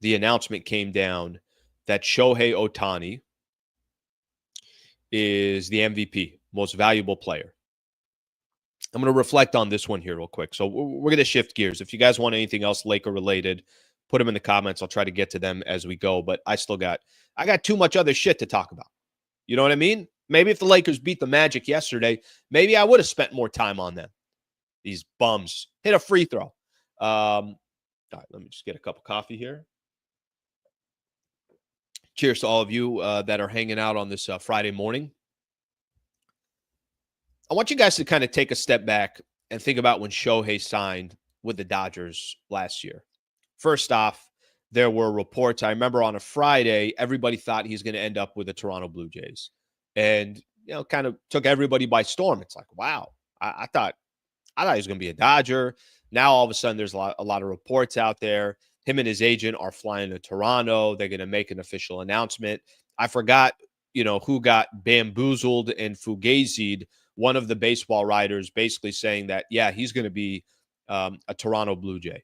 the announcement came down that Shohei Ohtani is the MVP, most valuable player. I'm going to reflect on this one here real quick. So we're going to shift gears. If you guys want anything else Laker related, put them in the comments. I'll try to get to them as we go. But I got too much other shit to talk about. You know what I mean? Maybe if the Lakers beat the Magic yesterday, maybe I would have spent more time on them. These bums. Hit a free throw. All right, let me just get a cup of coffee here. Cheers to all of you that are hanging out on this Friday morning. I want you guys to kind of take a step back and think about when Shohei signed with the Dodgers last year. First off, there were reports. I remember on a Friday, everybody thought he's going to end up with the Toronto Blue Jays. And, kind of took everybody by storm. It's like, wow, I thought he was going to be a Dodger. Now, all of a sudden, there's a lot of reports out there. Him and his agent are flying to Toronto. They're going to make an official announcement. I forgot, who got bamboozled and fugazied. One of the baseball writers basically saying that, yeah, he's going to be a Toronto Blue Jay.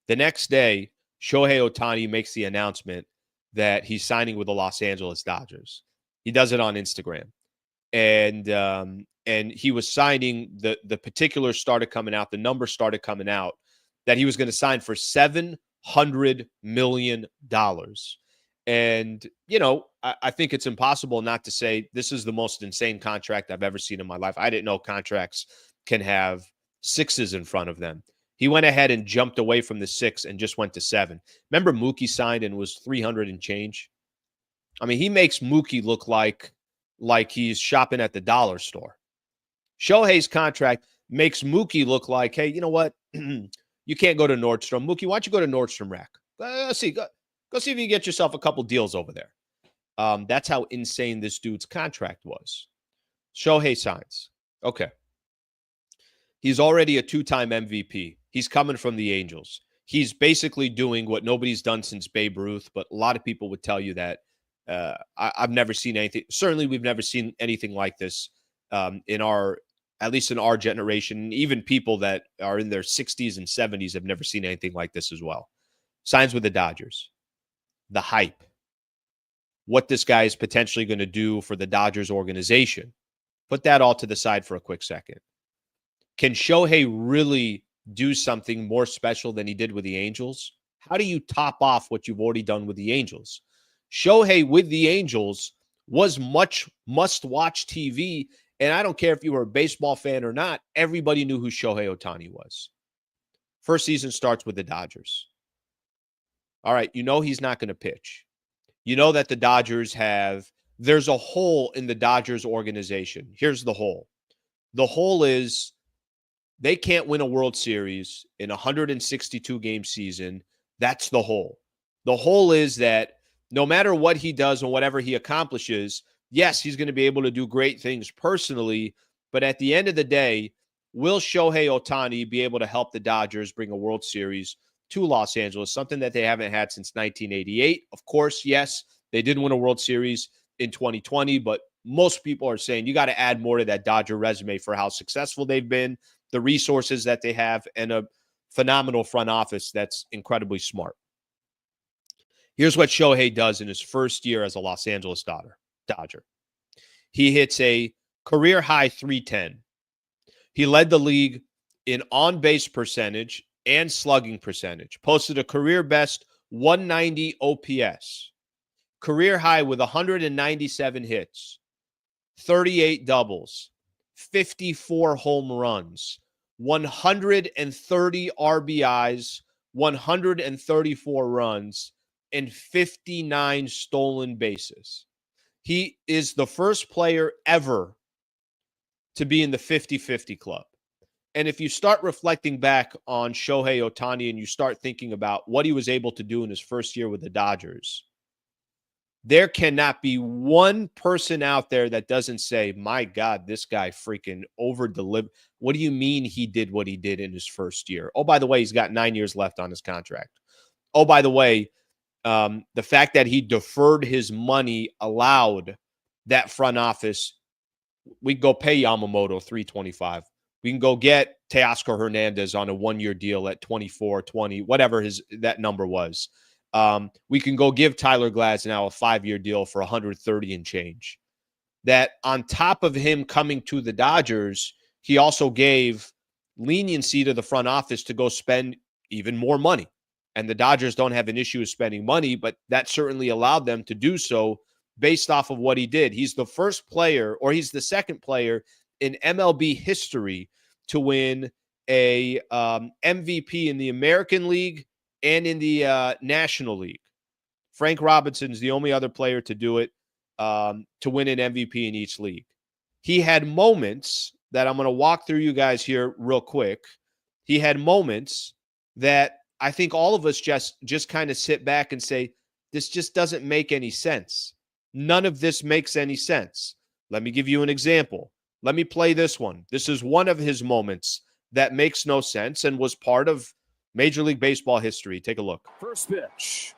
The next day, Shohei Ohtani makes the announcement that he's signing with the Los Angeles Dodgers. He does it on Instagram. And he was signing, the particulars started coming out, the numbers started coming out, that he was going to sign for $700 million. And, I think it's impossible not to say this is the most insane contract I've ever seen in my life. I didn't know contracts can have sixes in front of them. He went ahead and jumped away from the 6 and just went to 7. Remember Mookie signed and was 300 and change? I mean, he makes Mookie look like he's shopping at the dollar store. Shohei's contract makes Mookie look like, hey, you know what? You can't go to Nordstrom. Mookie, why don't you go to Nordstrom Rack? Go see if you can get yourself a couple deals over there. That's how insane this dude's contract was. Shohei signs. Okay. He's already a 2-time MVP. He's coming from the Angels. He's basically doing what nobody's done since Babe Ruth, but a lot of people would tell you that I've never seen anything. Certainly, we've never seen anything like this at least in our generation. Even people that are in their 60s and 70s have never seen anything like this as well. Signs with the Dodgers. The hype. What this guy is potentially going to do for the Dodgers organization. Put that all to the side for a quick second. Can Shohei really do something more special than he did with the Angels? How do you top off what you've already done with the Angels? Shohei with the Angels was much must-watch TV, and I don't care if you were a baseball fan or not, everybody knew who Shohei Ohtani was. First season starts with the Dodgers. All right, he's not going to pitch. You know that the Dodgers there's a hole in the Dodgers organization. Here's the hole. The hole is they can't win a World Series in a 162-game season. That's the hole. The hole is that no matter what he does and whatever he accomplishes, yes, he's going to be able to do great things personally, but at the end of the day, will Shohei Ohtani be able to help the Dodgers bring a World Series to Los Angeles, something that they haven't had since 1988? Of course, yes, they did win a World Series in 2020, but most people are saying you got to add more to that Dodger resume for how successful they've been, the resources that they have, and a phenomenal front office that's incredibly smart. Here's what Shohei does in his first year as a Los Angeles Dodger. He hits a career-high .310. He led the league in on-base percentage and slugging percentage. Posted a career-best 190 OPS. Career-high with 197 hits, 38 doubles, 54 home runs, 130 RBIs, 134 runs, and 59 stolen bases. He is the first player ever to be in the 50-50 club. And if you start reflecting back on Shohei Ohtani and you start thinking about what he was able to do in his first year with the Dodgers, there cannot be one person out there that doesn't say, my God, this guy freaking over-delivered. What do you mean he did what he did in his first year? Oh, by the way, he's got 9 years left on his contract. Oh, by the way, the fact that he deferred his money allowed that front office, we can go pay Yamamoto $325. We can go get Teoscar Hernandez on a 1-year deal at 24, 20, whatever that number was. We can go give Tyler Glasnow a 5-year deal for 130 and change. That on top of him coming to the Dodgers, he also gave leniency to the front office to go spend even more money. And the Dodgers don't have an issue with spending money, but that certainly allowed them to do so based off of what he did. He's the first player, or he's the second player in MLB history to win a MVP in the American League and in the National League. Frank Robinson's the only other player to do it, to win an MVP in each league. He had moments that I'm going to walk through you guys here real quick. He had moments that I think all of us just kind of sit back and say, this just doesn't make any sense. None of this makes any sense. Let me give you an example. Let me play this one. This is one of his moments that makes no sense and was part of Major League Baseball history. Take a look. First pitch.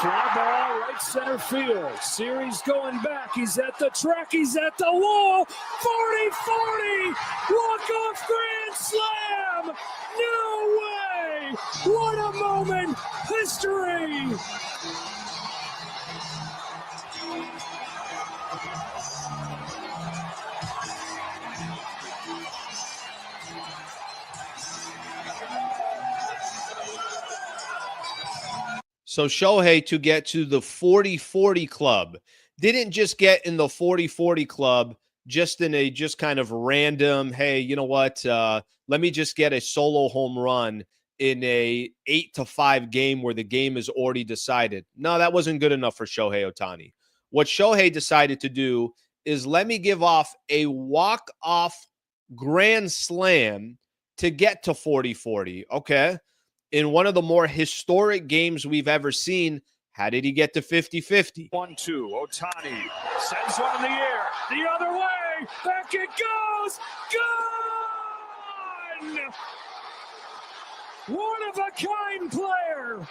Fly ball, right center field. Series going back. He's at the track. He's at the wall. 40-40. Walk-off grand slam. No way. What a moment. History. So Shohei, to get to the 40-40 club, didn't just get in the 40-40 club just in a just kind of random, hey, you know what, let me just get a solo home run in a 8-5 game where the game is already decided. No, that wasn't good enough for Shohei Ohtani. What Shohei decided to do is let me give off a walk-off grand slam to get to 40-40. Okay. In one of the more historic games we've ever seen, how did he get to 50-50? 1-2. Ohtani sends one in the air. The other way. Back it goes. Gone. One of a kind player.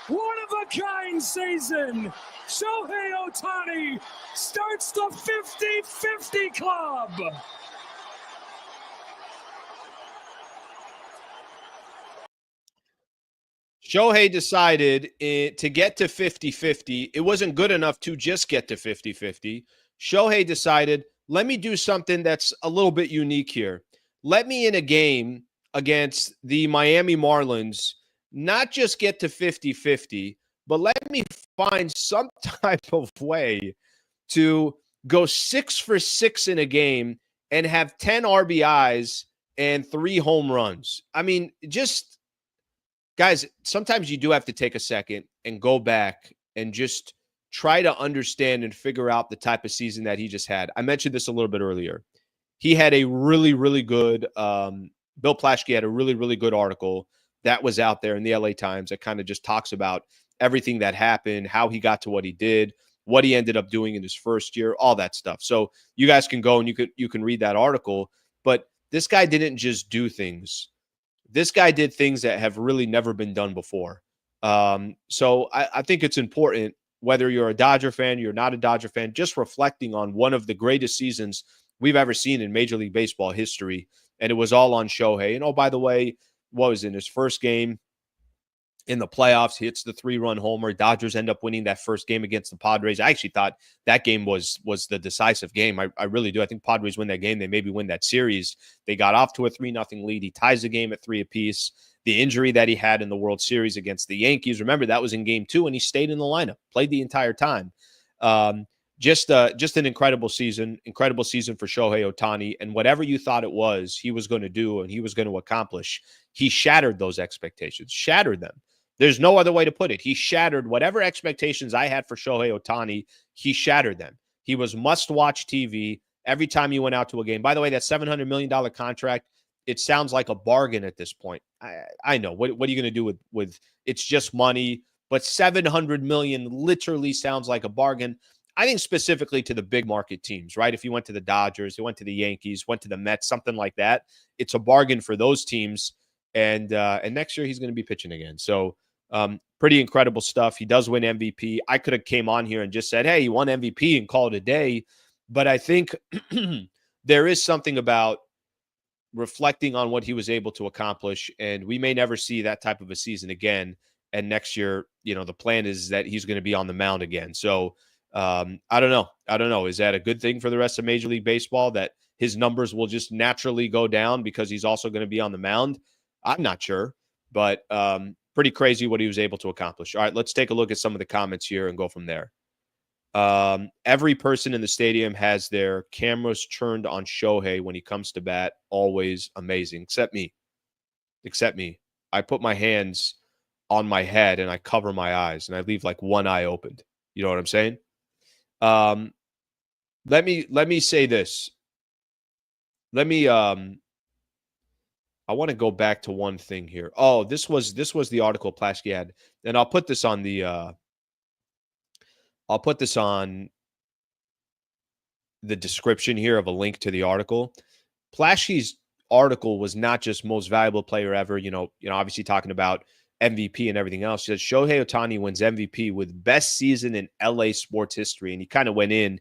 One of a kind season. Shohei Ohtani starts the 50-50 club. Shohei decided to get to 50-50. It wasn't good enough to just get to 50-50. Shohei decided, let me do something that's a little bit unique here. Let me, in a game against the Miami Marlins, not just get to 50-50, but let me find some type of way to go 6 for 6 in a game and have 10 RBIs and 3 home runs. I mean, just, guys, sometimes you do have to take a second and go back and just try to understand and figure out the type of season that he just had. I mentioned this a little bit earlier. He had a really, really good, Bill Plaschke had a really, really good article that was out there in the LA Times that kind of just talks about everything that happened, how he got to what he did, what he ended up doing in his first year, all that stuff. So you guys can go and you can read that article. But this guy didn't just do things. This guy did things that have really never been done before. So I think it's important, whether you're a Dodger fan, you're not a Dodger fan, just reflecting on one of the greatest seasons we've ever seen in Major League Baseball history. And it was all on Shohei. And oh, by the way, what was in his first game in the playoffs, he hits the 3-run homer. Dodgers end up winning that first game against the Padres. I actually thought that game was the decisive game. I really do. I think Padres win that game. They maybe win that series. They got off to a 3-0 lead. He ties the game at 3 apiece. The injury that he had in the World Series against the Yankees, remember, that was in game 2, and he stayed in the lineup, played the entire time. Just an incredible season for Shohei Ohtani. And whatever you thought it was he was going to do and he was going to accomplish, he shattered those expectations, shattered them. There's no other way to put it. He shattered whatever expectations I had for Shohei Ohtani. He shattered them. He was must-watch TV every time he went out to a game. By the way, that $700 million contract, it sounds like a bargain at this point. I know. What are you going to do with it's just money, but $700 million literally sounds like a bargain. I think specifically to the big market teams, right? If you went to the Dodgers, you went to the Yankees, went to the Mets, something like that, it's a bargain for those teams. And next year he's going to be pitching again. So pretty incredible stuff. He does win MVP. I could have came on here and just said, hey, he won MVP and called it a day. But I think there is something about reflecting on what he was able to accomplish. And we may never see that type of a season again. and next year, the plan is that he's going to be on the mound again. So I don't know. Is that a good thing for the rest of Major League Baseball, that his numbers will just naturally go down because he's also going to be on the mound? I'm not sure, but pretty crazy what he was able to accomplish. All right, let's take a look at some of the comments here and go from there. Every person in the stadium has their cameras turned on Shohei when he comes to bat. Always amazing, except me. I put my hands on my head and I cover my eyes and I leave like one eye opened. You know what I'm saying? Let me say this. I want to go back to one thing here. Oh, this was the article Plaschke had, and I'll put this on the description here of a link to the article. Plaschke's article was not just most valuable player ever, obviously talking about MVP and everything else. He said Shohei Ohtani wins MVP with best season in LA sports history. And he kind of went in,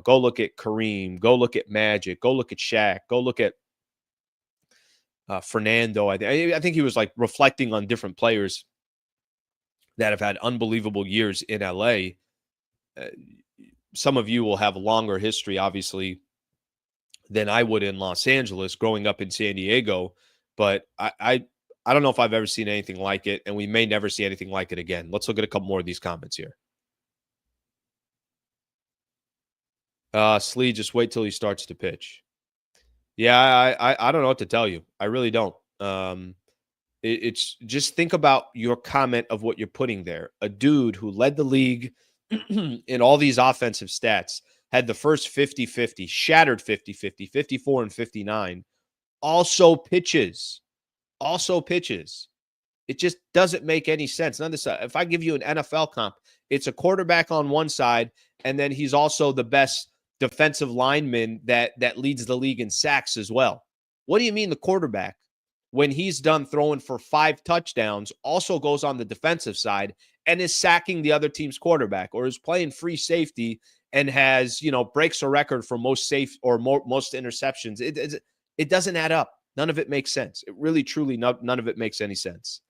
go look at Kareem, go look at Magic, go look at Shaq, go look at Fernando. I think he was like reflecting on different players that have had unbelievable years in LA. Some of you will have a longer history, obviously, than I would in Los Angeles growing up in San Diego. But I don't know if I've ever seen anything like it, and we may never see anything like it again. Let's look at a couple more of these comments here. Slee, just wait till he starts to pitch. Yeah, I don't know what to tell you. I really don't. It's just think about your comment of what you're putting there. A dude who led the league in all these offensive stats, had the first 50-50, shattered 50-50, 54 and 59, also pitches. It just doesn't make any sense. None of this, if I give you an NFL comp, it's a quarterback on one side, and then he's also the best defensive lineman that leads the league in sacks as well. What do you mean the quarterback, when he's done throwing for 5 touchdowns, also goes on the defensive side and is sacking the other team's quarterback, or is playing free safety and has, breaks a record for most safe or most interceptions? It doesn't add up. None of it makes sense. It really, truly, none of it makes any sense.